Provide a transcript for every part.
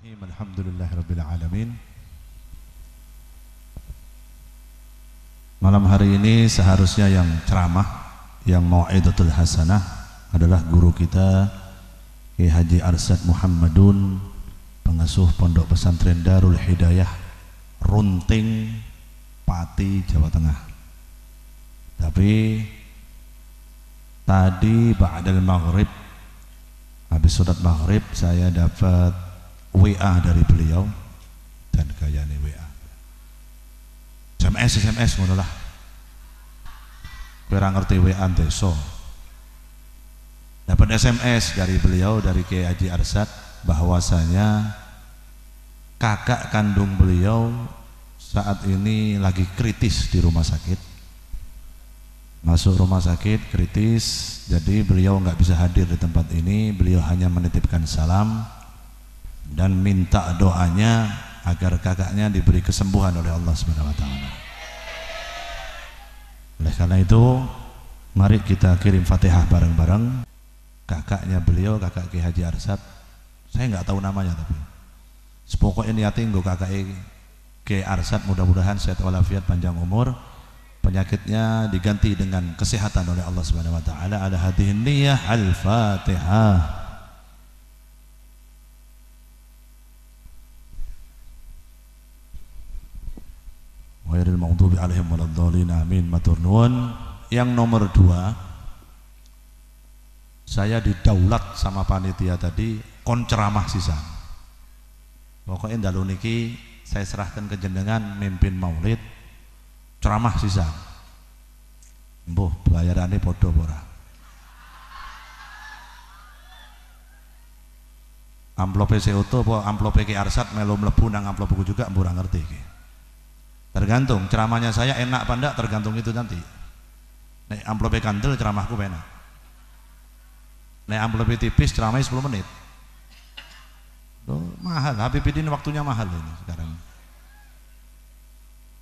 Bismillahirrahmanirrahim. Alhamdulillahirabbil alamin. Malam hari ini seharusnya yang ceramah, yang mau'izatul hasanah adalah guru kita Kiai Haji Arsyad Muhammadun, pengasuh Pondok Pesantren Darul Hidayah, Runting, Pati, Jawa Tengah. Tapi tadi ba'dal maghrib, habis sholat maghrib, saya dapat WA dari beliau, dan kayaknya WA SMS ngono lah, kurang ngerti WA deso. Dapat SMS dari beliau, dari Kiai Haji Arsyad, bahwasanya kakak kandung beliau saat ini lagi kritis di rumah sakit, masuk rumah sakit kritis. Jadi beliau nggak bisa hadir di tempat ini. Beliau hanya menitipkan salam dan minta doanya agar kakaknya diberi kesembuhan oleh Allah Subhanahu wa taala. Oleh karena itu, mari kita kirim Fatihah bareng-bareng. Kakaknya beliau, kakak Kiai Haji Arsyad, saya nggak tahu namanya, tapi sepokoknya niatin nggo kakak Kiai Arsyad mudah-mudahan sehat walafiat, panjang umur, penyakitnya diganti dengan kesehatan oleh Allah Subhanahu wa taala. Ala hadhihi niyyah, al-Fatihah. Ghairil maghdubi alaihim waladhdallin, amin, matur nuwun. Yang nomor 2, saya didaulat sama panitia tadi kon ceramah sisan. Pokoknya dalu niki saya serahkan ke jenengan mimpin maulid, ceramah sisan. Mbuh bayarannya podo ora. Amplope seutuh apa amplope Ki Arsyad melu mlebu nang amplopku juga mbuh ora ngerti iki. Tergantung ceramahnya saya enak apa enggak, tergantung itu nanti. Nek amplope kandel ceramahku enak. Nek amplope tipis ceramahnya 10 menit. Loh, mahal, Habibidin waktunya mahal ini sekarang.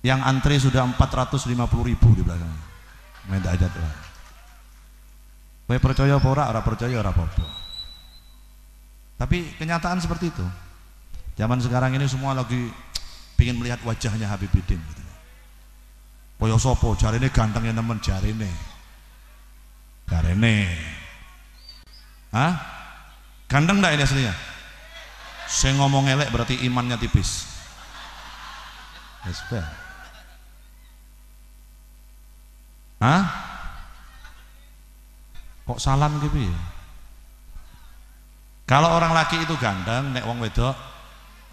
Yang antri sudah 450.000 di belakang. Minta aja tuh. Kowe percaya apa ora? Ora percaya ora apa-apa. Tapi kenyataan seperti itu. Zaman sekarang ini semua lagi pengen melihat wajahnya Habibidin gitu. Koyo sopo jarine gantengnya nemen, jarine. Hah? Ganteng enggak ini aslinya? Saya ngomong elek berarti imannya tipis. Espe. Hah? Kok salam gitu ya? Kalau orang laki itu ganteng, nek wong wedok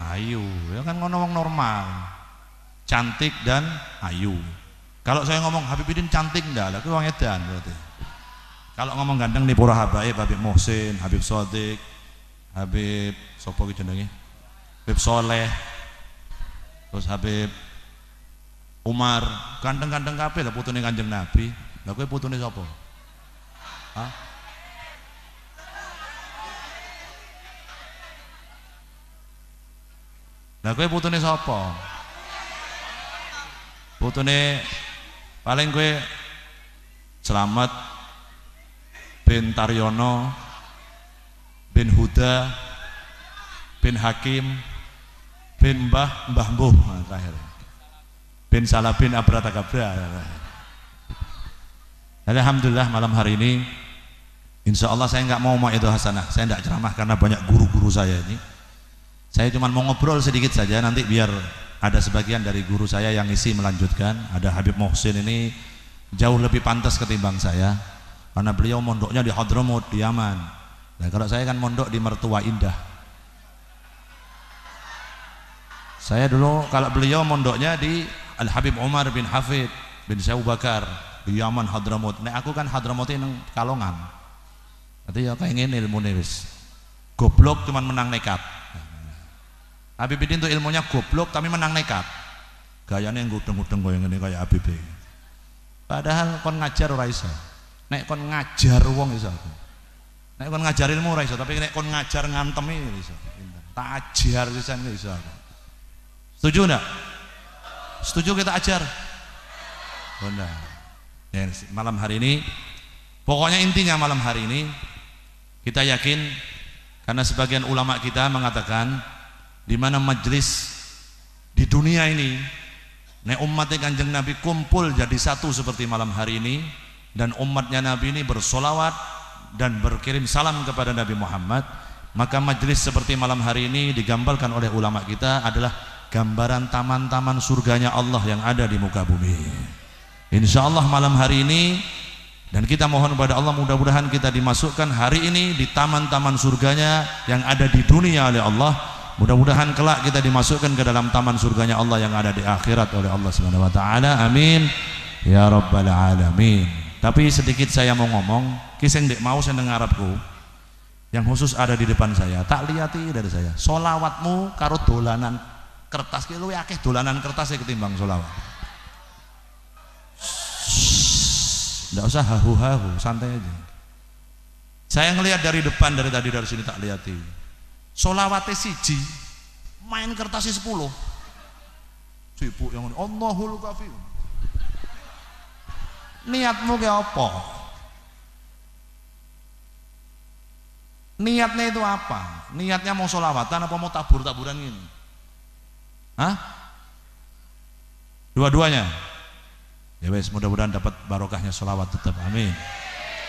ayu, ya kan ngono wong normal, cantik dan ayu. Kalau saya ngomong Habibidin cantik ndak, lah kuwi wong edan berarti. Kalau ngomong ganteng nih para habaib, Habib Muhsin, Habib Shadiq, Habib sapa ki jenenge? Habib Soleh. Terus Habib Umar, ganteng-ganteng kabeh lah putune Kanjeng Nabi. Lah kowe putune sapa? Hah? Lah kowe putune sapa? Putune paling kowe Slamet bin Taryono bin Huda bin Hakim bin Mbah Mbuh terakhir. Bin Salah bin Abratakabra. Alhamdulillah malam hari ini insya Allah saya nggak mau itu hasanah, saya nggak ceramah karena banyak guru-guru saya ini. Saya cuma mau ngobrol sedikit saja, nanti biar ada sebagian dari guru saya yang isi melanjutkan. Ada Habib Muhsin ini jauh lebih pantas ketimbang saya, karena beliau mondoknya di Hadramut, di Yaman. Nah kalau saya kan mondok di Mertua Indah. Saya dulu kalau beliau mondoknya di Al Habib Umar bin Hafid bin Syekh Bakar di Yaman Hadramut. Nah aku kan Hadramut ini Kalongan. Berarti ya kayak ngene ilmune wis. Goblok cuman menang nekat. Habibidin itu ilmunya goblok tapi menang nekat. Gayanya yang gudeng-gudeng koyo ngene kayak Habib. Padahal kon ngajar ora iso. Nek kon ngajar wong iso. Nek kon ngajar ilmu ora iso, tapi nek kon ngajar ngantemi iso. Tak ajar pisan iso. Setuju enggak? Setuju kita ajar? Benar. Ya, malam hari ini pokoknya intinya malam hari ini kita yakin, karena sebagian ulama kita mengatakan di mana majelis di dunia ini nek umatnya Kanjeng Nabi kumpul jadi satu seperti malam hari ini, dan umatnya Nabi ini bersolawat dan berkirim salam kepada Nabi Muhammad, maka majelis seperti malam hari ini digambarkan oleh ulama kita adalah gambaran taman-taman surganya Allah yang ada di muka bumi. Insya Allah malam hari ini, dan kita mohon kepada Allah mudah-mudahan kita dimasukkan hari ini di taman-taman surganya yang ada di dunia oleh Allah. Mudah-mudahan kelak kita dimasukkan ke dalam taman surganya Allah yang ada di akhirat oleh Allah Subhanahu wa taala. Amin ya rabbal alamin. Tapi sedikit saya mau ngomong, kisah dek mau seneng Arabku yang khusus ada di depan saya. Tak lihati dari saya. Solawatmu karo dolanan kertas ki luwih akeh dolanan kertas ketimbang solawat. Nggak usah hahu-hahu, santai aja. Saya ngelihat dari depan dari tadi dari sini tak lihati. Solawate siji main kertasnya 10 sibuk yang ini Allahul kafi. Niatmu kayak apa? Niatnya itu apa? Niatnya mau solawatan apa mau tabur-taburan ini? Hah? Dua-duanya? Ya wes, mudah-mudahan dapat barokahnya solawat tetap, amin.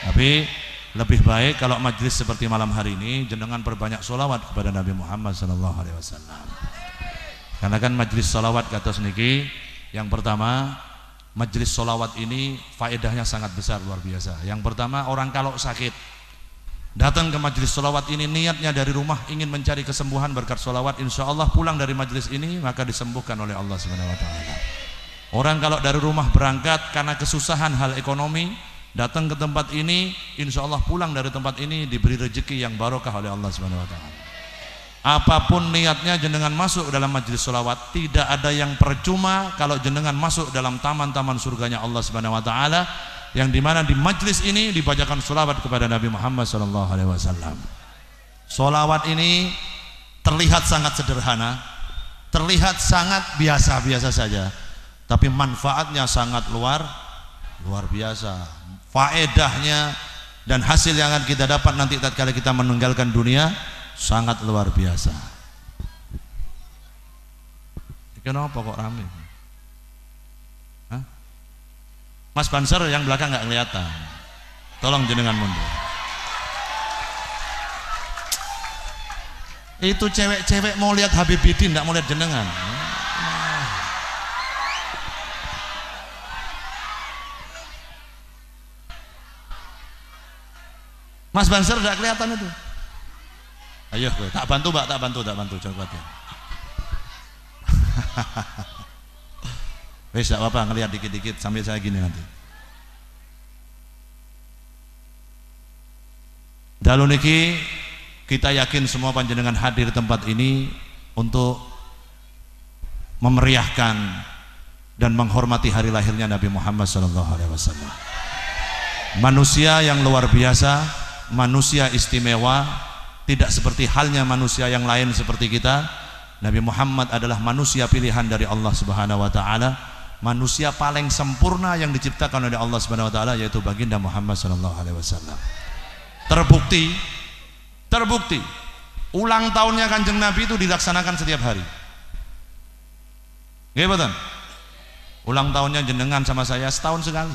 Tapi lebih baik kalau majelis seperti malam hari ini jenengan perbanyak solawat kepada Nabi Muhammad SAW. Karena kan majelis solawat kata seniki, yang pertama majelis solawat ini faedahnya sangat besar, luar biasa. Yang pertama, orang kalau sakit datang ke majelis solawat ini niatnya dari rumah ingin mencari kesembuhan berkat solawat, insya Allah pulang dari majelis ini maka disembuhkan oleh Allah SWT. Orang kalau dari rumah berangkat karena kesusahan hal ekonomi, datang ke tempat ini, insya Allah pulang dari tempat ini diberi rezeki yang barokah oleh Allah Subhanahu wa taala. Apapun niatnya jenengan masuk dalam majelis sholawat, tidak ada yang percuma kalau jenengan masuk dalam taman-taman surganya Allah Subhanahu wa taala, yang dimana di majelis ini dibacakan sholawat kepada Nabi Muhammad SAW. Sholawat ini terlihat sangat sederhana, terlihat sangat biasa-biasa saja, tapi manfaatnya sangat luar biasa. Faedahnya dan hasil yang akan kita dapat nanti tatkala kita meninggalkan dunia sangat luar biasa. Kenapa kok rame? Hah? Mas Banser yang belakang nggak kelihatan, tolong jenengan mundur. Itu cewek-cewek mau lihat Habib Bidin, nggak mau lihat jenengan. Mas Banser tidak kelihatan itu. Ayo, tak bantu mbak, tak bantu, coba ya. Wes, tidak apa-apa, ngelihat dikit-dikit sambil saya gini nanti. Dalu niki kita yakin semua panjenengan hadir di tempat ini untuk memeriahkan dan menghormati hari lahirnya Nabi Muhammad SAW. Manusia yang luar biasa, manusia istimewa, tidak seperti halnya manusia yang lain seperti kita. Nabi Muhammad adalah manusia pilihan dari Allah Subhanahu wa taala, manusia paling sempurna yang diciptakan oleh Allah Subhanahu wa taala, yaitu baginda Muhammad sallallahu alaihi wasallam. Terbukti ulang tahunnya Kanjeng Nabi itu dilaksanakan setiap hari. Nggih mboten? Ulang tahunnya jenengan sama saya setahun sekali.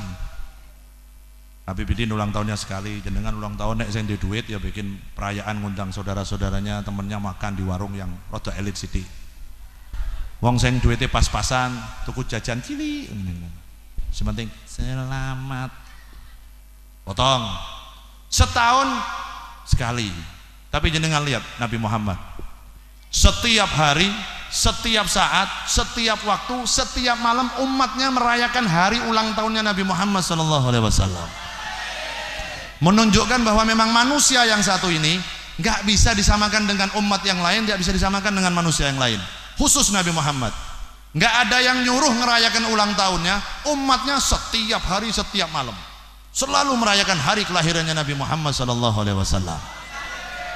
Habib Bidin ulang tahunnya sekali, jenengan ulang tahun nek sing duit ya bikin perayaan, ngundang saudara-saudaranya, temennya makan di warung yang rada elit sithik. Wong sing duwite pas-pasan tuku jajan cilik. Sementing selamat. Potong. Setahun sekali. Tapi jenengan lihat Nabi Muhammad. Setiap hari, setiap saat, setiap waktu, setiap malam umatnya merayakan hari ulang tahunnya Nabi Muhammad SAW. Menunjukkan bahwa memang manusia yang satu ini nggak bisa disamakan dengan umat yang lain, nggak bisa disamakan dengan manusia yang lain. Khusus Nabi Muhammad, nggak ada yang nyuruh ngerayakan ulang tahunnya, umatnya setiap hari, setiap malam selalu merayakan hari kelahirannya Nabi Muhammad SAW.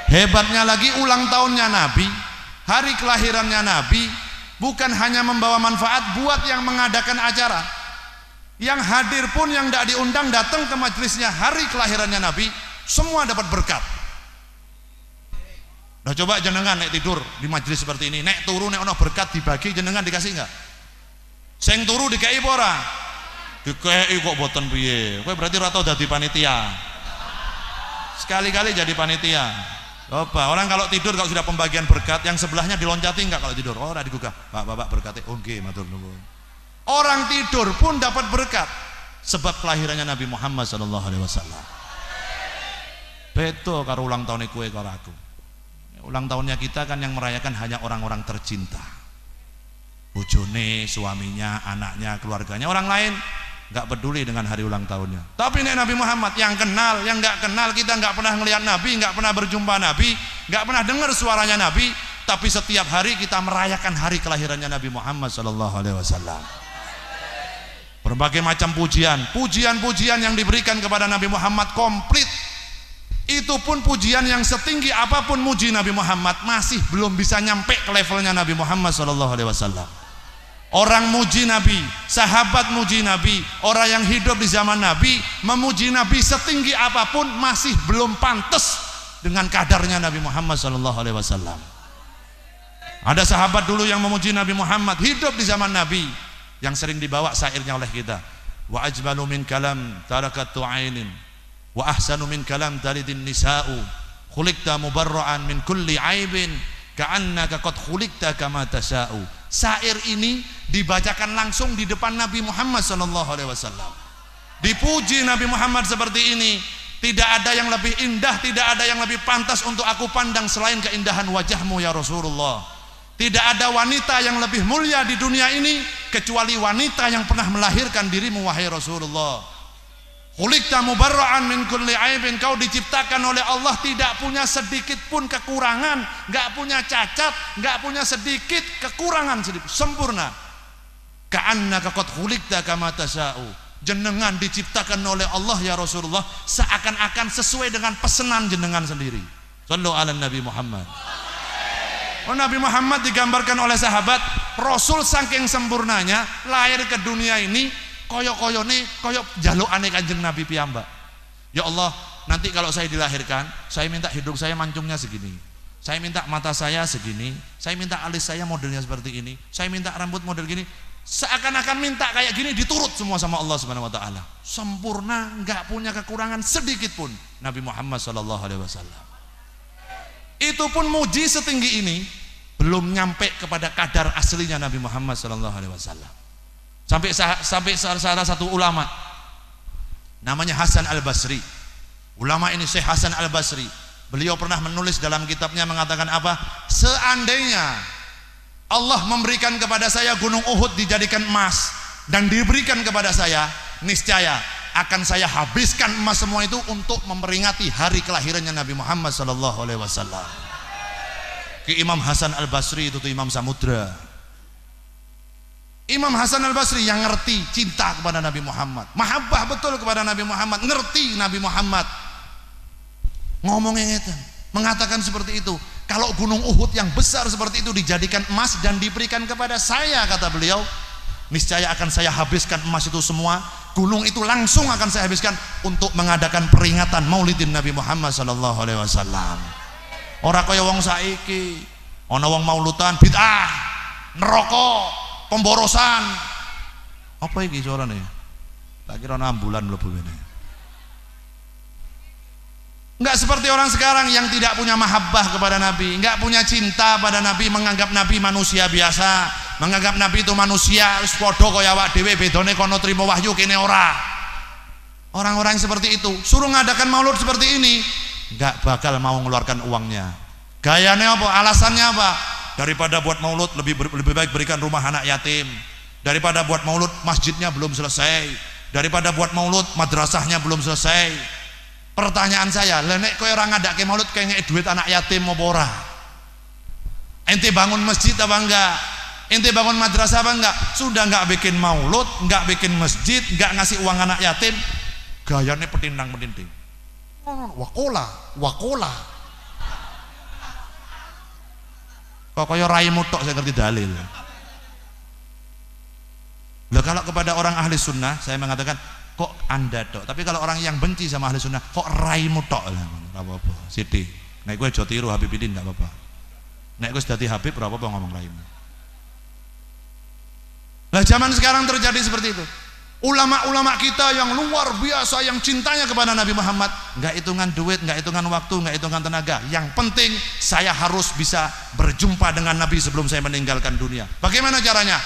Hebatnya lagi ulang tahunnya Nabi, hari kelahirannya Nabi bukan hanya membawa manfaat buat yang mengadakan acara. Yang hadir pun yang tidak diundang datang ke majelisnya, hari kelahirannya Nabi semua dapat berkat. Nah coba jenengan nek tidur di majelis seperti ini, nek turu nek ono berkat dibagi jenengan dikasih enggak? Sing turu dikei apa ora? Dikei kok boten piye. Kowe berarti ora tau dadi panitia. Sekali-kali jadi panitia. Coba orang kalau tidur kalau sudah pembagian berkat yang sebelahnya diloncati enggak kalau tidur? Oh ora digugah. Pak Bapak berkatnya. Oh nggih matur nuwun. Orang tidur pun dapat berkat sebab kelahirannya Nabi Muhammad sallallahu alaihi wasallam. Beto karo ulang tahun kowe karo aku. Ulang tahunnya kita kan yang merayakan hanya orang-orang tercinta. Bojone, suaminya, anaknya, keluarganya. Orang lain nggak peduli dengan hari ulang tahunnya. Tapi nek Nabi Muhammad yang kenal, yang nggak kenal, kita nggak pernah ngelihat Nabi, nggak pernah berjumpa Nabi, nggak pernah dengar suaranya Nabi, tapi setiap hari kita merayakan hari kelahirannya Nabi Muhammad sallallahu alaihi wasallam. Berbagai macam pujian yang diberikan kepada Nabi Muhammad komplit. Itu pun pujian yang setinggi apapun muji Nabi Muhammad masih belum bisa nyampe ke levelnya Nabi Muhammad sallallahu alaihi wasallam. Orang muji Nabi, sahabat muji Nabi, orang yang hidup di zaman Nabi memuji Nabi setinggi apapun masih belum pantas dengan kadarnya Nabi Muhammad sallallahu alaihi wasallam. Ada sahabat dulu yang memuji Nabi Muhammad hidup di zaman Nabi yang sering dibawa syairnya oleh kita. Wa ajmalu min kalam tarakatu ainin wa ahsanu min kalam talidin nisa'u khuliqta mubarra'an min kulli aibin ka'annaka qad khuliqta kama tasa'u. Syair ini dibacakan langsung di depan Nabi Muhammad SAW. Dipuji Nabi Muhammad seperti ini. Tidak ada yang lebih indah, tidak ada yang lebih pantas untuk aku pandang selain keindahan wajahmu ya Rasulullah. Tidak ada wanita yang lebih mulia di dunia ini kecuali wanita yang pernah melahirkan dirimu wahai Rasulullah. Khuliqta mubarra'an min kulli aibin, kau diciptakan oleh Allah tidak punya sedikit pun kekurangan, enggak punya cacat, enggak punya sedikit kekurangan, sempurna. Ka'annaka qad khuliqta kama tasa'u. Jenengan diciptakan oleh Allah ya Rasulullah seakan-akan sesuai dengan pesanan jenengan sendiri. Shallu ala Nabi Muhammad. Oh, Nabi Muhammad digambarkan oleh sahabat Rasul saking sempurnanya lahir ke dunia ini koyok-koyone koyok jalukane Kanjeng Nabi piyambak. Ya Allah, nanti kalau saya dilahirkan, saya minta hidung saya mancungnya segini. Saya minta mata saya segini. Saya minta alis saya modelnya seperti ini. Saya minta rambut model gini. Seakan-akan minta kayak gini diturut semua sama Allah Subhanahu wa taala. Sempurna, enggak punya kekurangan sedikit pun Nabi Muhammad sallallahu alaihi wasallam. Itu pun muji setinggi ini belum nyampe kepada kadar aslinya Nabi Muhammad sallallahu alaihi wasallam. Sampai salah satu ulama namanya Hasan Al-Basri. Ulama ini Syekh Hasan Al-Basri, beliau pernah menulis dalam kitabnya mengatakan apa? Seandainya Allah memberikan kepada saya gunung Uhud dijadikan emas dan diberikan kepada saya, niscaya akan saya habiskan emas semua itu untuk memperingati hari kelahirannya Nabi Muhammad sallallahu alaihi wasallam. Ki Imam Hasan Al-Basri itu tuh Imam Samudra. Imam Hasan Al-Basri yang ngerti cinta kepada Nabi Muhammad, mahabbah betul kepada Nabi Muhammad, ngerti Nabi Muhammad. Ngomongnya itu, mengatakan seperti itu. Kalau gunung Uhud yang besar seperti itu dijadikan emas dan diberikan kepada saya, kata beliau, niscaya akan saya habiskan emas itu semua. Gunung itu langsung akan saya habiskan untuk mengadakan peringatan Maulidin Nabi Muhammad sallallahu alaihi wasallam. Ora kaya wong saiki, ana wong mauludan bid'ah, neraka, pemborosan. Apa iki suarane? Tak kira ambulan mlebu kene. Enggak seperti orang sekarang yang tidak punya mahabbah kepada Nabi, enggak punya cinta pada Nabi, menganggap Nabi manusia biasa, menganggap Nabi itu manusia wis padha kaya awak dhewe, bedane kono trimo wahyu kene ora. Orang-orang seperti itu suruh ngadakan maulud seperti ini enggak bakal mau mengeluarkan uangnya. Gayane apa? Alasannya apa? Daripada buat maulud lebih baik berikan rumah anak yatim. Daripada buat maulud masjidnya belum selesai. Daripada buat maulud madrasahnya belum selesai. Pertanyaan saya, nek kowe ora ngadake maulud kayak ngek duit anak yatim apa ora? Ente bangun masjid apa enggak? Ente bangun madrasah apa enggak? Sudah enggak bikin maulud, enggak bikin masjid, enggak ngasih uang anak yatim, gayane petindang-petinding. Wakola. Kok kaya raimu tok saya ngerti dalil. Lah kalau kepada orang ahli sunnah saya mengatakan kok anda tok, tapi kalau orang yang benci sama ahli sunnah kok raimu tok lah, apa-apa. Siti Nek kowe aja tiru Habibidin enggak apa-apa. Nek kowe dadi Habib ora apa-apa ngomong raimu. Lah zaman sekarang terjadi seperti itu. Ulama-ulama kita yang luar biasa yang cintanya kepada Nabi Muhammad, enggak hitungan duit, enggak hitungan waktu, enggak hitungan tenaga. Yang penting saya harus bisa berjumpa dengan Nabi sebelum saya meninggalkan dunia. Bagaimana caranya?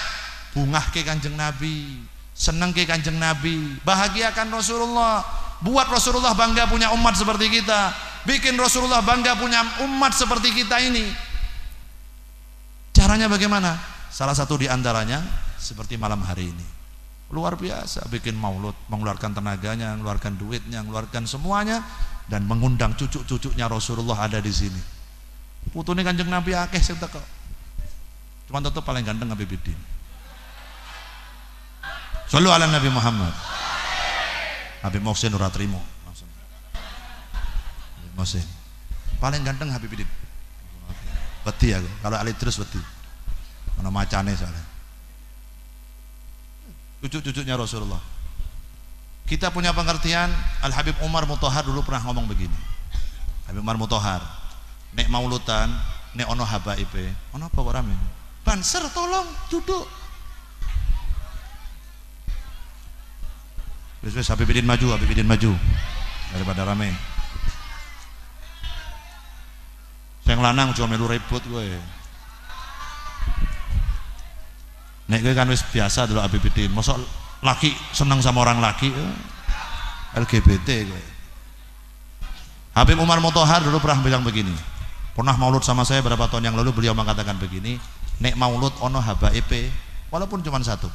Bungah ke Kanjeng Nabi, seneng ke Kanjeng Nabi, bahagiakan Rasulullah, buat Rasulullah bangga punya umat seperti kita, bikin Rasulullah bangga punya umat seperti kita ini. Caranya bagaimana? Salah satu di antaranya seperti malam hari ini, luar biasa, bikin maulud, mengeluarkan tenaganya, mengeluarkan duitnya, mengeluarkan semuanya, dan mengundang cucu-cucunya Rasulullah ada di sini. Putune Kanjeng Nabi akeh sing teko, cuman tetap paling ganteng Habibidin. Shallu ala Nabi Muhammad. Habib Mohsin ora trimo. Habib Mohsin paling ganteng Habibidin. Wedi aku, kalau Ali terus wedi. Ana macane soalnya. Cucu-cucunya Rasulullah. Kita punya pengertian, Al Habib Umar Mutahar dulu pernah ngomong begini. Habib Umar Mutahar, nek maulutan, nek ono habaib, ono apa kok rame? Banser tolong duduk. Wis Habibidin maju, Habibidin maju. Daripada rame. Sing lanang cuma melu ribut kowe. Nek gue kan wis biasa dulu Habibidin, mosok laki seneng sama orang laki, LGBT gue. Habib Umar Mutahar dulu pernah bilang begini, pernah maulud sama saya berapa tahun yang lalu, beliau mengatakan begini, nek maulud ono habaib walaupun cuma satu,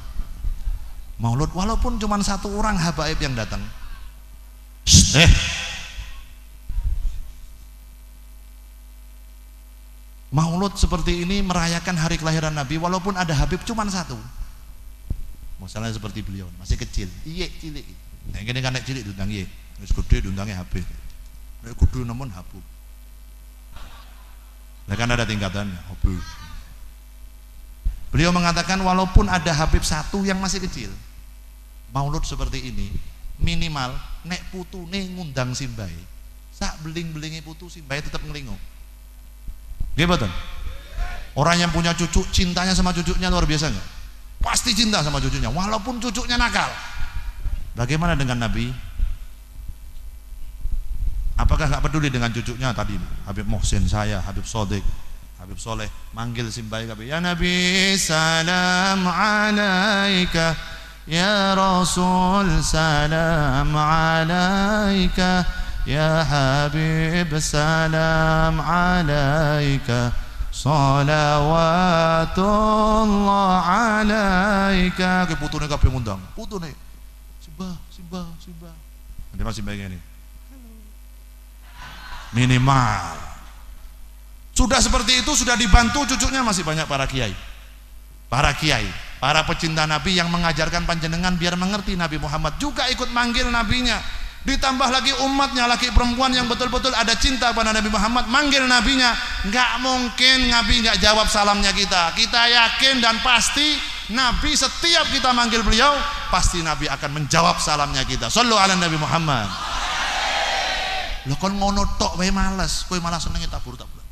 maulud walaupun cuma satu orang habaib yang datang, maulud seperti ini merayakan hari kelahiran Nabi walaupun ada Habib cuma satu. Misalnya seperti beliau masih kecil, iya cilik. Nah ini kan nek cilik diundang iya, wis gede diundangnya Habib. Nek kudu namun Habib. Nah kan ada tingkatannya Habib. Beliau mengatakan walaupun ada Habib satu yang masih kecil, maulud seperti ini minimal nek putune ngundang simbahe, sak beling-belinge putu simbahe tetap ngelinguk. Gimana? Orang yang punya cucu cintanya sama cucunya luar biasa nggak? Pasti cinta sama cucunya walaupun cucunya nakal. Bagaimana dengan Nabi? Apakah nggak peduli dengan cucunya tadi? Habib Mohsin saya, Habib Sodik, Habib Soleh manggil simbai Habib, ya Nabi salam alaika, ya Rasul salam alaika, ya Habib salam alaika, salawatullah alaika. Ke putune kabeh ngundang, putune simbah. Nanti masih bagian ini minimal sudah seperti itu, sudah dibantu cucunya, masih banyak para kiai, para pecinta Nabi yang mengajarkan panjenengan biar mengerti Nabi Muhammad, juga ikut manggil nabinya. Ditambah lagi umatnya laki perempuan yang betul-betul ada cinta pada Nabi Muhammad, manggil nabinya. Nggak mungkin Nabi nggak jawab salamnya kita. Kita yakin dan pasti Nabi setiap kita manggil beliau pasti Nabi akan menjawab salamnya kita. Shallu ala Nabi Muhammad. Lo kon ngono tok wae males, kowe malah senenge tabur-taburan.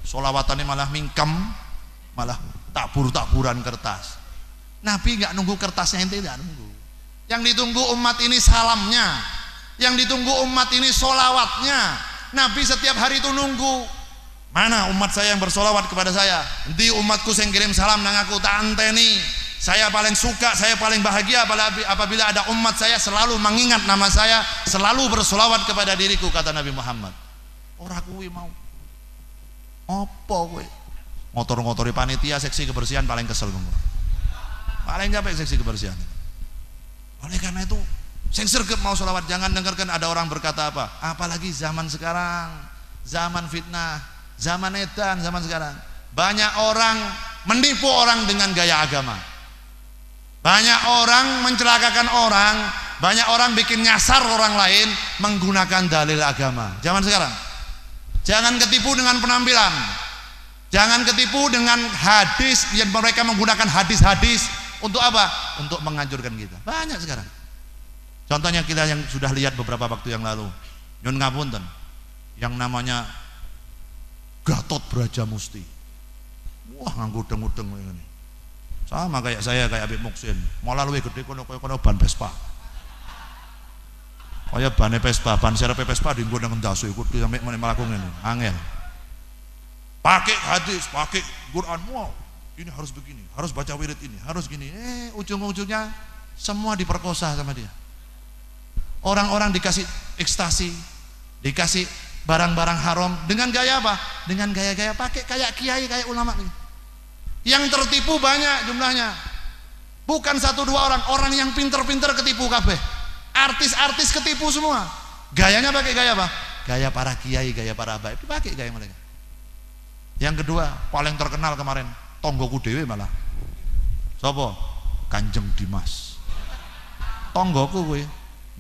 Sholawatane malah mingkem, malah tabur-taburan kertas. Nabi nggak nunggu kertasnya, ente nggak nunggu. Yang ditunggu umat ini salamnya, yang ditunggu umat ini solawatnya. Nabi setiap hari itu nunggu, mana umat saya yang bersolawat kepada saya, di umatku yang kirim salam nang aku tak anteni. Saya paling suka, saya paling bahagia apabila ada umat saya selalu mengingat nama saya, selalu bersolawat kepada diriku, kata Nabi Muhammad. Ora kuwi mau apa kowe ngotor-ngotori panitia seksi kebersihan, paling kesel kamu, paling capek seksi kebersihan. Oleh karena itu sing sregep mau sholawat, jangan dengarkan ada orang berkata apa, apalagi zaman sekarang, zaman fitnah, zaman edan, zaman sekarang banyak orang menipu orang dengan gaya agama, banyak orang mencelakakan orang, banyak orang bikin nyasar orang lain menggunakan dalil agama. Zaman sekarang jangan ketipu dengan penampilan, jangan ketipu dengan hadis yang mereka menggunakan hadis-hadis. Untuk apa? Untuk menghancurkan kita. Banyak sekarang. Contohnya kita yang sudah lihat beberapa waktu yang lalu, nyun ngapunten, yang namanya Gatot Brajamusti. Wah, nganggo udeng-udeng ini. Sama kayak saya, kayak Habib Muksin. Malah luwih gede kono ban Vespa. Kaya ban Vespa, ban serep Vespa dienggo nang ndasu iku sampe mlaku ngene. Angel. Pakai hadis, pakai Quran, wow. Ini harus begini, harus baca wirid ini, harus gini. Ujung-ujungnya semua diperkosa sama dia. Orang-orang dikasih ekstasi, dikasih barang-barang haram dengan gaya apa? Dengan gaya-gaya pakai kayak kiai, kayak ulama. Yang tertipu banyak jumlahnya. Bukan 1-2 orang, orang yang pinter-pinter ketipu kabeh. Artis-artis ketipu semua. Gayanya pakai gaya apa? Gaya para kiai, gaya para habaib. Dipakai gaya mereka. Yang kedua, paling terkenal kemarin, tonggoku dewe malah. Sopo? Kanjeng Dimas. Tonggoku gue.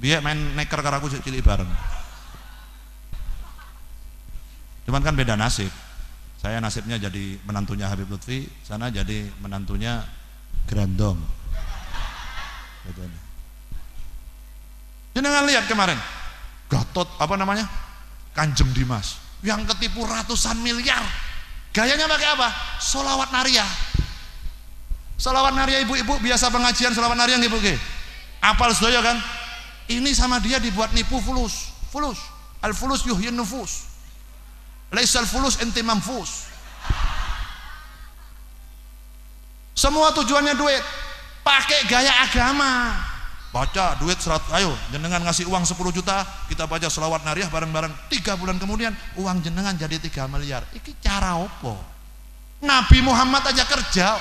Dia main neker karo aku cilik bareng. Cuman kan beda nasib. Saya nasibnya jadi menantunya Habib Lutfi, sana jadi menantunya Grandong. Jenengan lihat kemarin, Gatot apa namanya? Kanjeng Dimas, yang ketipu ratusan miliar. Gayanya pakai apa? Sholawat Nariyah. Sholawat Nariyah ibu-ibu biasa pengajian sholawat Nariyah nggih Bu nggih. Apal sedaya kan? Ini sama dia dibuat nipu fulus. Al fulus yuhyin nufus. Laisal fulus enti mamfus. Semua tujuannya duit. Pakai gaya agama. Baca duit 100, ayo jenengan ngasih uang 10 juta, kita baca sholawat Nariyah bareng-bareng. 3 bulan kemudian uang jenengan jadi 3 miliar. Iki cara opo? Nabi Muhammad aja kerja.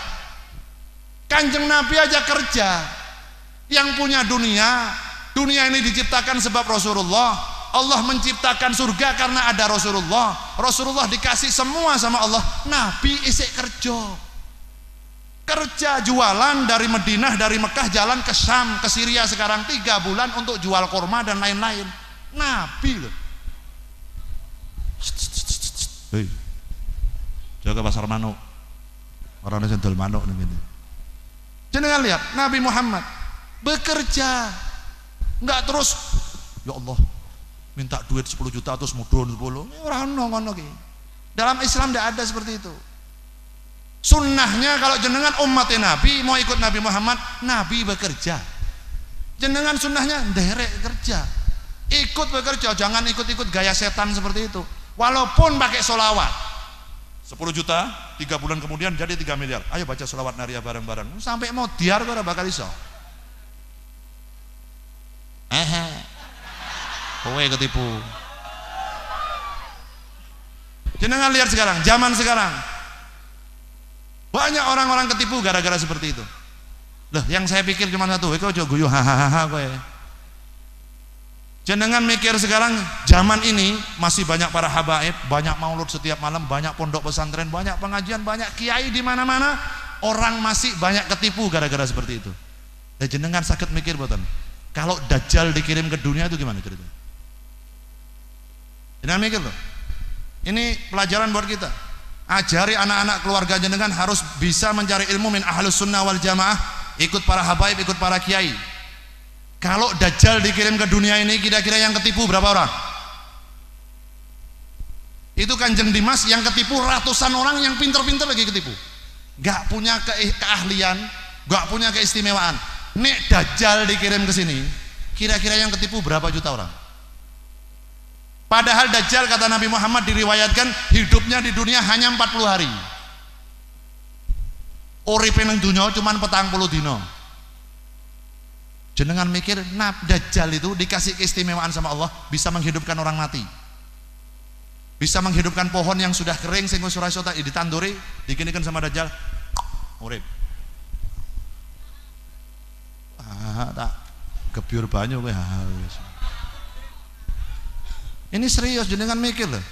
Kanjeng Nabi aja kerja. Yang punya dunia ini diciptakan sebab Rasulullah. Allah menciptakan surga karena ada Rasulullah. Rasulullah dikasih semua sama Allah. Nabi isik kerja jualan dari Madinah, dari Mekah jalan ke Syam, ke Syria sekarang 3 bulan untuk jual kurma dan lain-lain. Nabi loh. Hei, jaga pasar manuk. Orang sendal manuk nih. Jangan lihat Nabi Muhammad bekerja, nggak terus ya Allah minta duit 10 juta terus mudun 10. Orang ngono ki. Dalam Islam tidak ada seperti itu. Sunnahnya kalau jenengan umat Nabi mau ikut Nabi Muhammad, Nabi bekerja. Jenengan sunnahnya nderek kerja. Ikut bekerja, jangan ikut-ikut gaya setan seperti itu. Walaupun pakai sholawat 10 juta, 3 bulan kemudian jadi 3 miliar. Ayo baca sholawat Nariyah bareng-bareng. Sampai mau diar kok bakal iso. Kowe ketipu. Jenengan lihat sekarang, zaman sekarang banyak orang-orang ketipu gara-gara seperti itu. Loh, yang saya pikir cuma satu, kowe aja guyu hahaha kowe. Jenengan mikir sekarang zaman ini masih banyak para habaib, banyak maulud setiap malam, banyak pondok pesantren, banyak pengajian, banyak kiai di mana-mana, orang masih banyak ketipu gara-gara seperti itu. Dan jenengan sakit mikir boten. Kalau Dajjal dikirim ke dunia itu gimana ceritanya? Jangan mikir loh. Ini pelajaran buat kita. Ajari anak-anak keluarga jenengan harus bisa mencari ilmu min ahlus sunnah wal jamaah, ikut para habaib, ikut para kiai. Kalau Dajjal dikirim ke dunia ini, kira-kira yang ketipu berapa orang? Itu Kanjeng Dimas yang ketipu ratusan orang yang pinter-pinter lagi ketipu. Gak punya keahlian, gak punya keistimewaan. Nek Dajjal dikirim ke sini, kira-kira yang ketipu berapa juta orang? Padahal Dajjal kata Nabi Muhammad diriwayatkan hidupnya di dunia hanya 40 hari. Uripe nang dunya cuman 40 dino. Jenengan mikir, Dajjal itu dikasih keistimewaan sama Allah, bisa menghidupkan orang mati. Bisa menghidupkan pohon yang sudah kering sing wis ora iso ditanduri, dikinikan sama Dajjal. Urip. Tak gebyur banyu kowe. Ini serius, jenengan mikir loh.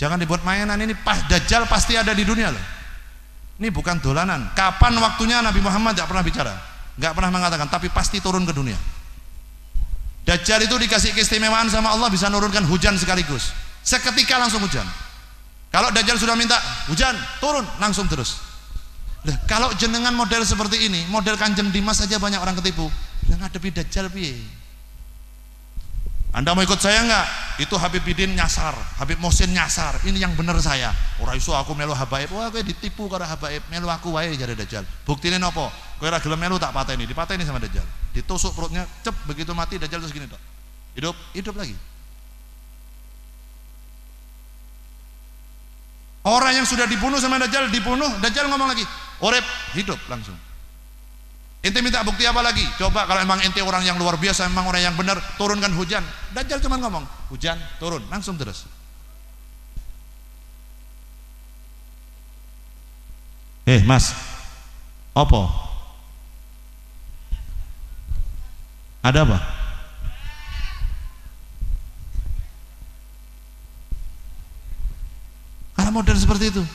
Jangan dibuat mainan, ini pas Dajjal pasti ada di dunia loh. Ini bukan dolanan. Kapan waktunya Nabi Muhammad tidak pernah bicara, nggak pernah mengatakan, tapi pasti turun ke dunia. Dajjal itu dikasih keistimewaan sama Allah, bisa nurunkan hujan sekaligus. Seketika langsung hujan. Kalau Dajjal sudah minta hujan, turun langsung terus. Nah, kalau jenengan model seperti ini, model Kanjeng Dimas saja banyak orang ketipu. Yang ngadepi Dajjal piye? Anda mau ikut saya enggak? itu Habib Bidin nyasar, Habib Mohsin nyasar, ini yang bener saya. Ora iso aku melu habaib, wah kowe ditipu karo habaib, melu aku wae jare Dajjal. Buktine napa? Kowe ora gelem melu tak pateni, dipateni sama Dajjal. Ditusuk perutnya, cep, begitu mati Dajjal terus gini tok. Hidup lagi. Orang yang sudah dibunuh sama Dajjal dibunuh, Dajjal ngomong lagi, urip, hidup langsung. Ente minta bukti apa lagi? Coba kalau emang ente orang yang luar biasa, emang orang yang benar, turunkan hujan. Dajjal cuma ngomong, hujan turun, langsung terus. Mas, apa? Ada apa? Karena modern seperti itu.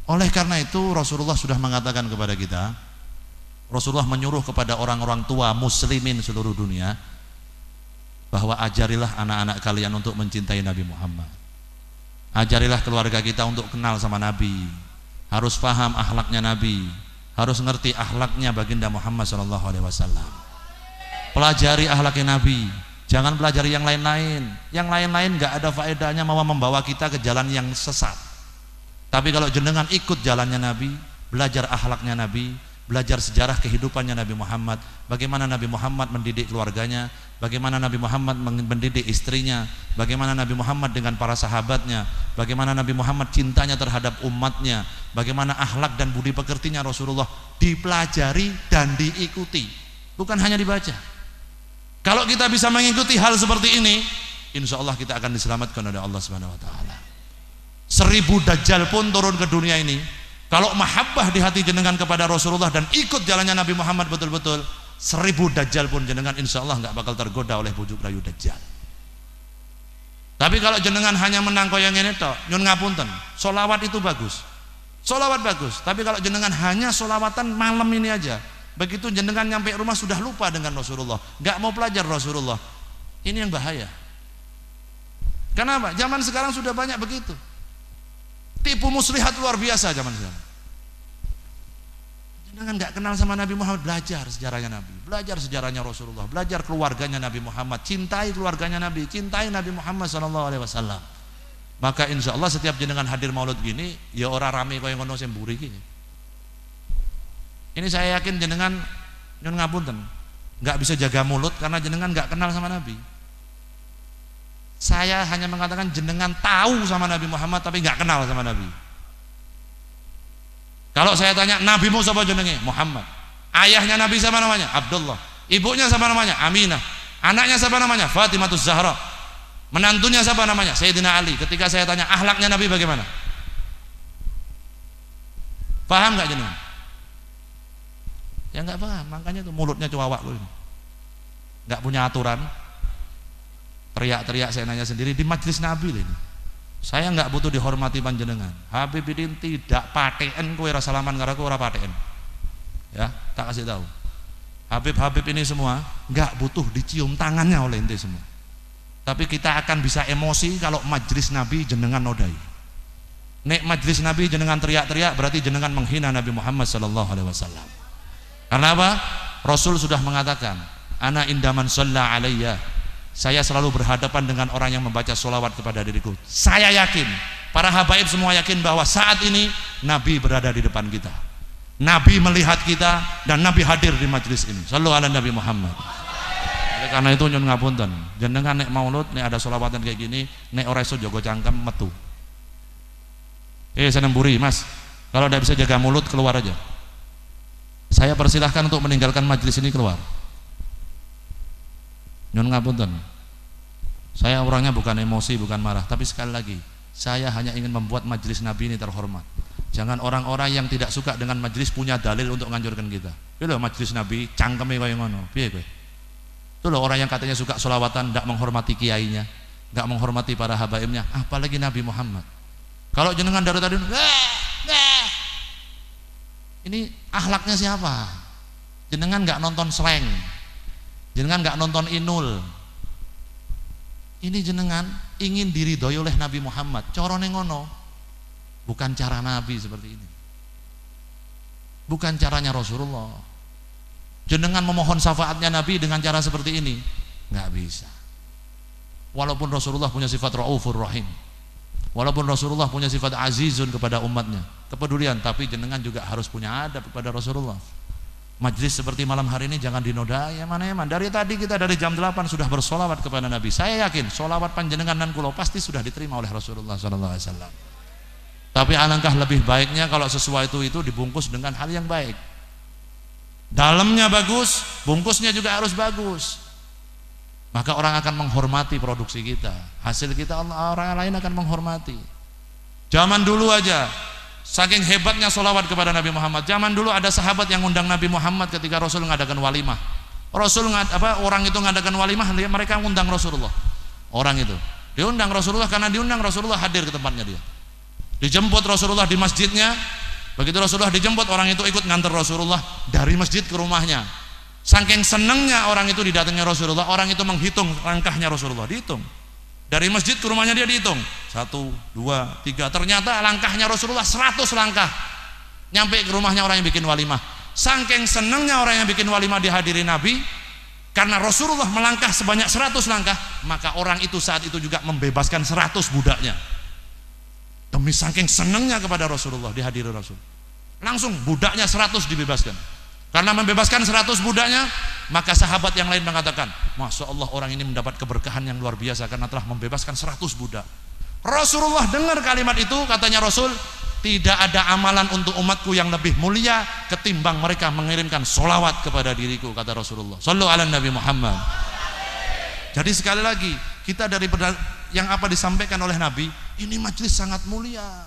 Oleh karena itu Rasulullah sudah mengatakan kepada kita, Rasulullah menyuruh kepada orang-orang tua muslimin seluruh dunia bahwa ajarilah anak-anak kalian untuk mencintai Nabi Muhammad. Ajarilah keluarga kita untuk kenal sama Nabi, harus paham akhlaknya Nabi, harus ngerti akhlaknya baginda Muhammad SAW. Pelajari akhlaknya Nabi, jangan pelajari yang lain-lain. Yang lain-lain gak ada faedahnya, mau membawa kita ke jalan yang sesat. Tapi kalau jenengan ikut jalannya Nabi, belajar akhlaknya Nabi, belajar sejarah kehidupannya Nabi Muhammad, bagaimana Nabi Muhammad mendidik keluarganya, bagaimana Nabi Muhammad mendidik istrinya, bagaimana Nabi Muhammad dengan para sahabatnya, bagaimana Nabi Muhammad cintanya terhadap umatnya, bagaimana akhlak dan budi pekertinya Rasulullah, dipelajari dan diikuti, bukan hanya dibaca. Kalau kita bisa mengikuti hal seperti ini, insya Allah kita akan diselamatkan oleh Allah Subhanahu Wa Taala. 1000 Dajjal pun turun ke dunia ini, kalau mahabbah di hati jenengan kepada Rasulullah dan ikut jalannya Nabi Muhammad betul-betul, 1000 Dajjal pun jenengan insya Allah nggak bakal tergoda oleh bujuk rayu Dajjal. Tapi kalau jenengan hanya menang koyang ini toh, nyun ngapunten, solawat itu bagus, solawat bagus. Tapi kalau jenengan hanya solawatan malam ini aja, begitu jenengan nyampe rumah sudah lupa dengan Rasulullah, nggak mau pelajar Rasulullah, ini yang bahaya. Kenapa? Zaman sekarang sudah banyak begitu. Tipu muslihat luar biasa zaman sekarang. Jangan nggak kenal sama Nabi Muhammad, belajar sejarahnya Nabi, belajar sejarahnya Rasulullah, belajar keluarganya Nabi Muhammad, cintai keluarganya Nabi, cintai Nabi Muhammad SAW. Maka insya Allah setiap jenengan hadir maulud gini, ya orang rame kaya ngono semburi gini. Ini saya yakin jenengan nyun ngapunten, nggak bisa jaga mulut karena jenengan nggak kenal sama Nabi. Saya hanya mengatakan jenengan tahu sama Nabi Muhammad tapi nggak kenal sama Nabi. Kalau saya tanya, nabimu siapa jenenge? Muhammad. Ayahnya Nabi siapa namanya? Abdullah. Ibunya siapa namanya? Aminah. Anaknya siapa namanya? Fatimatus Zahra. Menantunya siapa namanya? Sayyidina Ali. Ketika saya tanya akhlaknya Nabi bagaimana? Paham nggak jenengan? Ya nggak paham, makanya tuh mulutnya cuawak loh ini. Nggak punya aturan. Teriak-teriak saya nanya sendiri di majelis Nabi ini. Saya nggak butuh dihormati panjenengan. Habib Bidin tidak paten kowe ra salaman karo aku ora paten. Ya, tak kasih tahu. Habib-habib ini semua nggak butuh dicium tangannya oleh ente semua. Tapi kita akan bisa emosi kalau majelis Nabi jenengan nodai. Nek majelis Nabi jenengan teriak-teriak berarti jenengan menghina Nabi Muhammad SAW. Karena apa? Rasul sudah mengatakan, ana indaman shalla alayya, saya selalu berhadapan dengan orang yang membaca sholawat kepada diriku. Saya yakin, para habaib semua yakin bahwa saat ini Nabi berada di depan kita, Nabi melihat kita, dan Nabi hadir di majelis ini. Shallu ala Nabi Muhammad. Oleh karena itu nyun ngapunten, jenengan nek maulud, nek ada sholawatan kayak gini, nek ora iso jaga cangkem metu. Saya nemburi mas, kalau tidak bisa jaga mulut keluar aja. Saya persilahkan untuk meninggalkan majelis ini, keluar. Nyun ngapunten, saya orangnya bukan emosi, bukan marah, tapi sekali lagi saya hanya ingin membuat majelis Nabi ini terhormat. Jangan orang-orang yang tidak suka dengan majelis punya dalil untuk nganjurkan kita. Itu loh majelis Nabi cangkeme kaya ngono, piye kowe? Itu loh orang yang katanya suka sholawatan, tidak menghormati kiainya, tidak menghormati para habaibnya, apalagi Nabi Muhammad. Kalau jenengan dari tadi ini akhlaknya siapa? Jenengan nggak nonton slang, jenengan nggak nonton Inul. Ini jenengan ingin diridhoi oleh Nabi Muhammad. Corone ngono, bukan cara Nabi seperti ini, bukan caranya Rasulullah. Jenengan memohon syafaatnya Nabi dengan cara seperti ini, nggak bisa. Walaupun Rasulullah punya sifat Raufur Rahim, walaupun Rasulullah punya sifat azizun kepada umatnya, kepedulian, tapi jenengan juga harus punya adab kepada Rasulullah. Majlis seperti malam hari ini jangan dinodai eman-eman. Dari tadi kita dari jam 8 sudah bersolawat kepada Nabi. Saya yakin solawat panjenengan dan kulo pasti sudah diterima oleh Rasulullah SAW. Tapi alangkah lebih baiknya kalau sesuatu itu dibungkus dengan hal yang baik. Dalamnya bagus, bungkusnya juga harus bagus. Maka orang akan menghormati produksi kita, hasil kita orang lain akan menghormati. Zaman dulu aja saking hebatnya solawat kepada Nabi Muhammad. Zaman dulu ada sahabat yang undang Nabi Muhammad ketika Rasul mengadakan walimah. Orang itu mengadakan walimah, mereka undang Rasulullah. Orang itu diundang Rasulullah karena diundang Rasulullah hadir ke tempatnya dia. Dijemput Rasulullah di masjidnya. Begitu Rasulullah dijemput, orang itu ikut nganter Rasulullah dari masjid ke rumahnya. Saking senangnya orang itu didatangi Rasulullah, orang itu menghitung langkahnya Rasulullah, dihitung. Dari masjid ke rumahnya dia dihitung 1, 2, 3. Ternyata langkahnya Rasulullah 100 langkah nyampe ke rumahnya orang yang bikin walimah. Saking senangnya orang yang bikin walimah dihadiri Nabi, karena Rasulullah melangkah sebanyak 100 langkah, maka orang itu saat itu juga membebaskan 100 budaknya. Demi saking senangnya kepada Rasulullah dihadiri Rasul, langsung budaknya 100 dibebaskan. Karena membebaskan 100 budaknya, maka sahabat yang lain mengatakan, Masya Allah, orang ini mendapat keberkahan yang luar biasa karena telah membebaskan 100 budak. Rasulullah dengar kalimat itu, katanya Rasul, tidak ada amalan untuk umatku yang lebih mulia ketimbang mereka mengirimkan solawat kepada diriku, kata Rasulullah. Sallu ala Nabi Muhammad. Jadi sekali lagi, kita dari yang apa disampaikan oleh Nabi, ini majlis sangat mulia,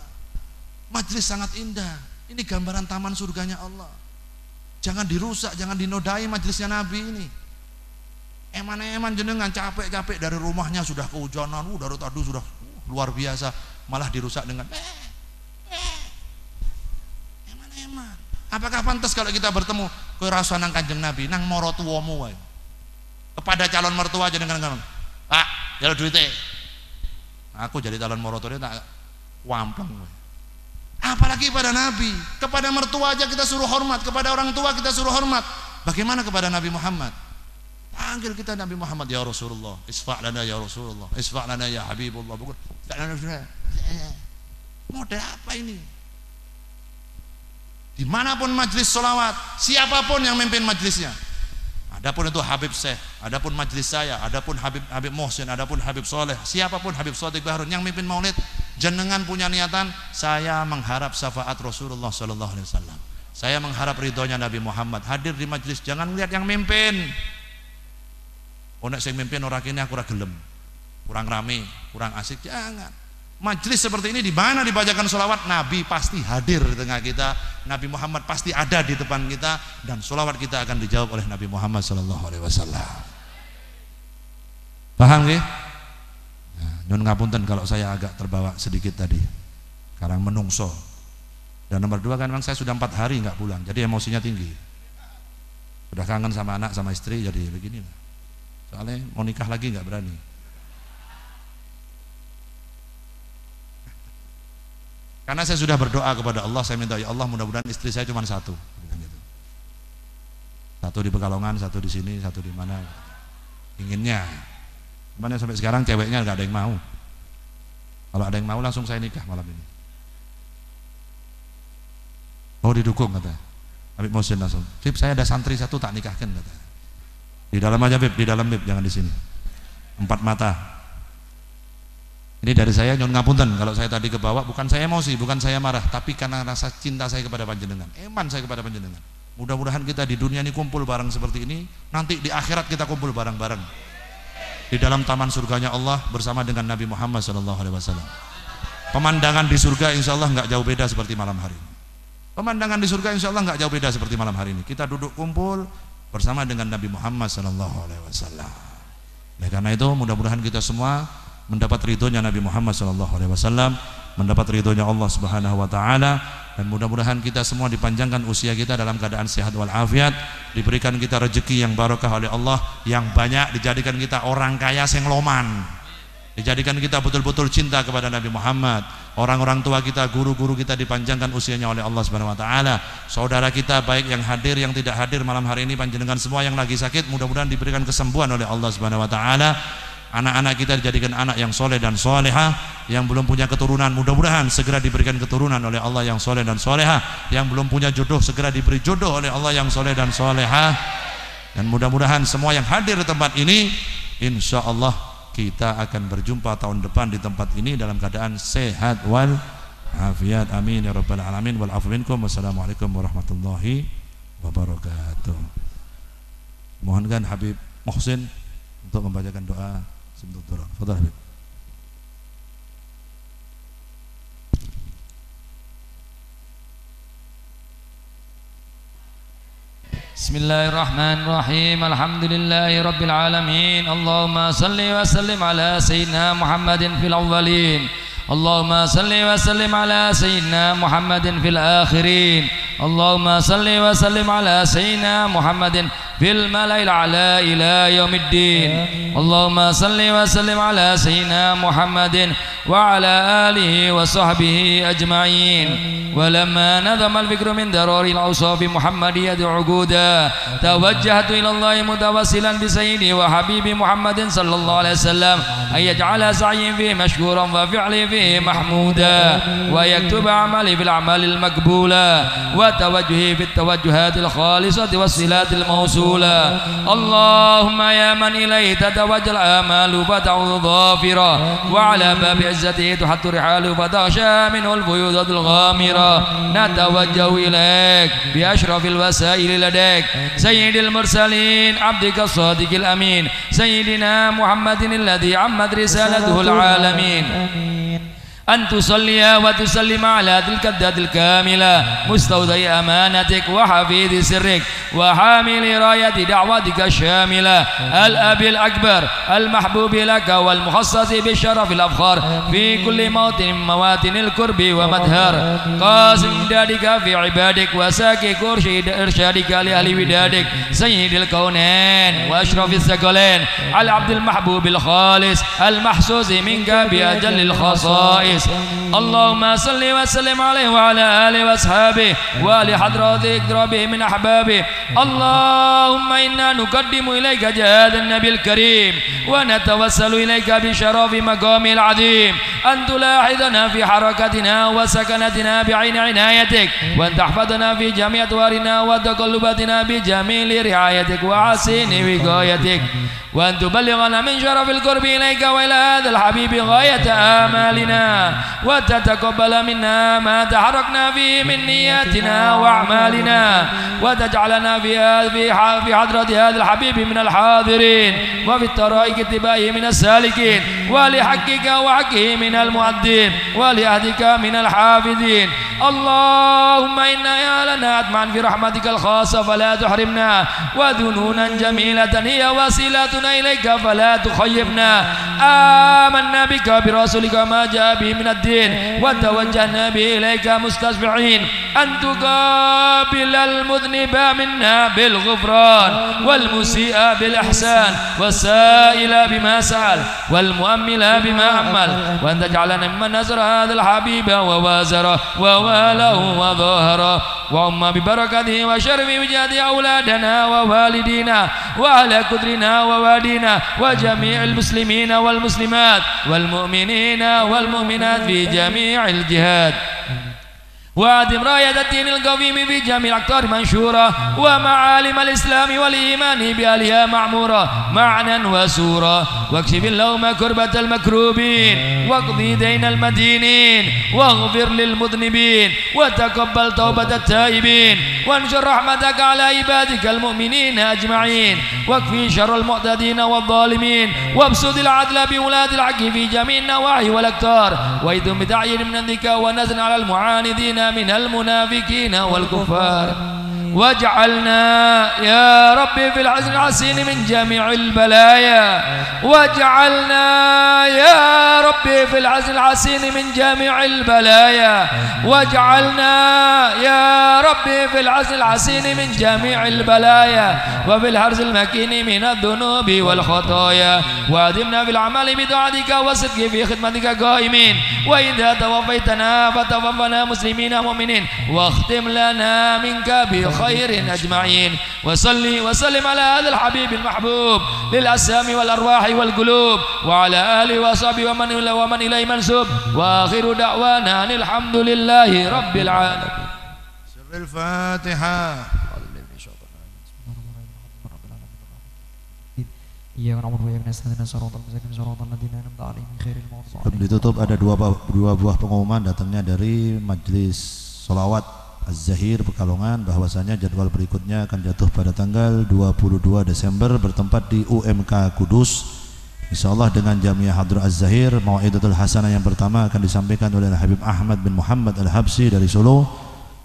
majlis sangat indah. Ini gambaran taman surganya Allah. Jangan dirusak, jangan dinodai majlisnya Nabi ini. Eman-eman jenengan capek-capek dari rumahnya sudah kehujanan, dari tadi sudah luar biasa, malah dirusak dengan eman-eman. Apakah pantas kalau kita bertemu kowe rasa nang Kanjeng Nabi, nang maratuwamu wae. Kepada calon mertua jenengan ngomong, "Pak, jalur duite." Aku jadi calon mertua tak wampleng wae. Apalagi pada Nabi, kepada mertua aja kita suruh hormat, kepada orang tua kita suruh hormat. Bagaimana kepada Nabi Muhammad? Panggil kita Nabi Muhammad, ya Rasulullah, isfa' lana ya Rasulullah, isfa' lana ya Habibullah. Bukan model apa ini? Dimanapun majlis sholawat, siapapun yang memimpin majlisnya, adapun itu Habib Syekh, adapun majlis saya, adapun Habib Muhsin, adapun Habib Soleh, siapapun Habib Shadiq Bahrun yang memimpin maulid, jenengan punya niatan, saya mengharap syafaat Rasulullah Sallallahu Alaihi Wasallam, saya mengharap ridhonya Nabi Muhammad. Hadir di majlis, jangan lihat yang mimpin. Nek sing mimpin orang kini aku ora gelem, kurang rame, kurang asik, jangan. Majlis seperti ini di mana dibacakan sholawat, Nabi pasti hadir di tengah kita, Nabi Muhammad pasti ada di depan kita, dan sholawat kita akan dijawab oleh Nabi Muhammad Sallallahu Alaihi Wasallam. Paham nggih? Nyun ngapunten kalau saya agak terbawa sedikit tadi, karang menungso. Dan nomor 2 kan memang saya sudah 4 hari nggak pulang, jadi emosinya tinggi. Sudah kangen sama anak sama istri, jadi begini. Soalnya mau nikah lagi nggak berani. Karena saya sudah berdoa kepada Allah, saya minta, ya Allah mudah-mudahan istri saya cuma satu. Satu di Pekalongan, satu di sini, satu di mana. Inginnya. Cuman sampai sekarang ceweknya nggak ada yang mau. Kalau ada yang mau langsung saya nikah malam ini. Oh didukung kata Habib Muhsin langsung. Bib, saya ada santri satu tak nikahkan kata. Di dalam aja Bib, di dalam Bib, jangan di sini. 4 mata. Ini dari saya, nyun ngapunten kalau saya tadi kebawa, bukan saya emosi, bukan saya marah, tapi karena rasa cinta saya kepada panjenengan, eman saya kepada panjenengan. Mudah-mudahan kita di dunia ini kumpul bareng seperti ini, nanti di akhirat kita kumpul bareng-bareng di dalam taman surganya Allah bersama dengan Nabi Muhammad SAW. Pemandangan di surga insya Allah nggak jauh beda seperti malam hari ini. Pemandangan di surga insya Allah nggak jauh beda seperti malam hari ini. Kita duduk kumpul bersama dengan Nabi Muhammad SAW. Karena itu mudah-mudahan kita semua mendapat ridhonya Nabi Muhammad SAW, mendapat ridhonya Allah Subhanahu Wa Taala, dan mudah-mudahan kita semua dipanjangkan usia kita dalam keadaan sehat walafiat, diberikan kita rezeki yang barokah oleh Allah, yang banyak, dijadikan kita orang kaya sing loman, dijadikan kita betul-betul cinta kepada Nabi Muhammad. Orang-orang tua kita, guru-guru kita dipanjangkan usianya oleh Allah Subhanahu Wa Taala. Saudara kita baik yang hadir, yang tidak hadir malam hari ini, panjenengan semua yang lagi sakit, mudah-mudahan diberikan kesembuhan oleh Allah Subhanahu Wa Taala. anak-anak kita dijadikan anak yang soleh dan solehah. Yang belum punya keturunan mudah-mudahan segera diberikan keturunan oleh Allah yang soleh dan solehah. Yang belum punya jodoh segera diberi jodoh oleh Allah yang soleh dan solehah. Dan mudah-mudahan semua yang hadir di tempat ini, insya Allah kita akan berjumpa tahun depan di tempat ini dalam keadaan sehat wal afiat. Amin ya rabbal alamin. Wal afu minkum. Wassalamualaikum warahmatullahi wabarakatuh. Mohonkan Habib Muhsin untuk membacakan doa sebelum turun. Fadhal Habib. Bismillahirrahmanirrahim. Alhamdulillahi rabbil alamin. Allahumma salli wa sallim ala sayyidina Muhammadin fil awwalin. Allahumma salli wa sallim ala sayyidina Muhammadin fil akhirin. Allahumma salli wa sallim ala sayyidina Muhammadin fil mala'il a'la ila yaumiddin. Allahumma salli wa sallim ala sayyidina Muhammadin wa ala alihi wa sahbihi ajma'in. ولما نظم الفكر من درار الأوصاف محمدية عقودا توجهت إلى الله متوسلا بسيدي وحبيبي محمد صلى الله عليه وسلم أن يجعل سعي فيه مشكورا وفعلي فيه محمودا ويكتب عملي في الأعمال المقبولة وتوجهي في التوجهات الخالصة والصلات الموصولة. اللهم يا من إليه تتوجه الآمال فتعود ظافرا وعلى باب عزته تحط رحال فتغشى منه الفيوضات الغامرة. نتوجه إليك بأشرف الوسائل لديك سيد المرسلين عبدك الصادق الأمين سيدنا محمد الذي عمت رسالته العالمين أن تصلي وتسلم على تلك الذات الكاملة مستودع أمانتك وحفيظ سرك وحامل راية دعوتك الشاملة الأب الأكبر المحبوب لك والمخصص بالشرف الأفخار في كل موطن من مواطن الكرب ومدهر قاسم دادك في عبادك وساكي إرشادك لأهل ودادك سيد الكونين وأشرف الثقلين على عبد المحبوب الخالص المحسوس منك بأجل الخصائص. اللهم صل وسلم عليه وعلى آله وأصحابه وآل حضراتك ربه من أحبابه. اللهم إنا نقدم إليك جهاد النبي الكريم ونتوسل إليك بشرف مقامه العظيم أن تلاحظنا في حركتنا وسكنتنا بعين عنايتك وأن تحفظنا في جميع أدوارنا وتقلباتنا بجميل رعايتك وحسين وقايتك وأن تبلغنا من شرف القرب إليك وإلى هذا الحبيب غاية آمالنا وتتقبل منا ما تحركنا فيه من نياتنا وأعمالنا وتجعلنا في حضرة هذا الحبيب من الحاضرين وفي الطرائق اتباعه من السالكين ولحقك وحقه من المؤدين ولأهدك من الحافظين. اللهم إنا يا أطمعا في رحمتك الخاصة فلا تحرمنا وذنونا جميلة هي وسيلتنا إليك فلا تخيبنا. آمنا بك برسولك ما جاء به من الدين وتوجهنا به إليك مستشفعين أن تقابل المذنب منا بالغفران والمسيء بالإحسان والسائل بما سأل والمؤمل بما أمل وأن تجعلنا ممن نصر هذا الحبيب ووازره وواله وظاهره وأم ببركته وشرف وجاد أولادنا ووالدينا وأهل كدرنا ووالدينا وجميع المسلمين والمسلمات والمؤمنين والمؤمنات في جميع الجهات وأدم راية الدين القويم في جميع الأقطار منشورة ومعالم الإسلام والإيمان بأهلها معمورة معنا وسورة واكشف اللوم كربة المكروبين واقضي دين المدينين واغفر للمذنبين وتقبل توبة التائبين وانشر رحمتك على عبادك المؤمنين أجمعين واكفي شر المعتدين والظالمين وابسط العدل بولاة الحق في جميع النواحي والأقطار وإذن بتعيين من الذكاء ونزل على المعاندين من المنافقين والكفار واجعلنا يا ربي في العزل الحسين من جميع البلايا واجعلنا يا ربي في العزل الحسين من جميع البلايا واجعلنا يا رب ربي في العسل الحسين من جميع البلايا وفي الحرز المكين من الذنوب والخطايا وادمنا في العمل بطاعتك والصدق في خدمتك قائمين وإذا توفيتنا فتوفنا مسلمين مؤمنين واختم لنا منك بخير أجمعين وصلي وسلم على هذا الحبيب المحبوب للأسام والأرواح والقلوب وعلى آله وصحبه ومن إليه منسوب وآخر دعوانا أن الحمد لله رب العالمين. سر الفاتحة. Sebelum ditutup ada dua buah pengumuman datangnya dari Majelis Sholawat Az-Zahir Pekalongan bahwasanya jadwal berikutnya akan jatuh pada tanggal 22 Desember bertempat di UMK Kudus. Insyaallah dengan Jamiah Hadrat Az-Zahir Mau'idatul Hasanah yang pertama akan disampaikan oleh Habib Ahmad bin Muhammad Al-Habsi dari Solo.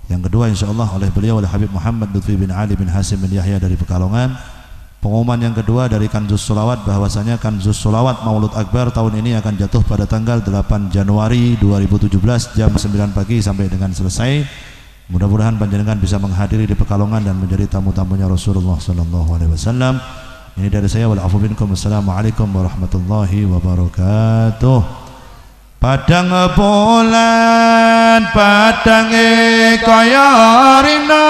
Yang kedua insyaallah oleh beliau oleh Habib Muhammad Lutfi bin Ali bin Hasim bin Yahya dari Pekalongan. Pengumuman yang kedua dari Kanzus Sholawat bahwasanya Kanzus Sholawat Maulud Akbar tahun ini akan jatuh pada tanggal 8 Januari 2017 jam 9 pagi sampai dengan selesai. Mudah-mudahan panjenengan bisa menghadiri di Pekalongan dan menjadi tamu-tamunya Rasulullah sallallahu alaihi wasallam. Ini dari saya wal afu minkum. Assalamualaikum warahmatullahi wabarakatuh. Padang bulan padange kaya rina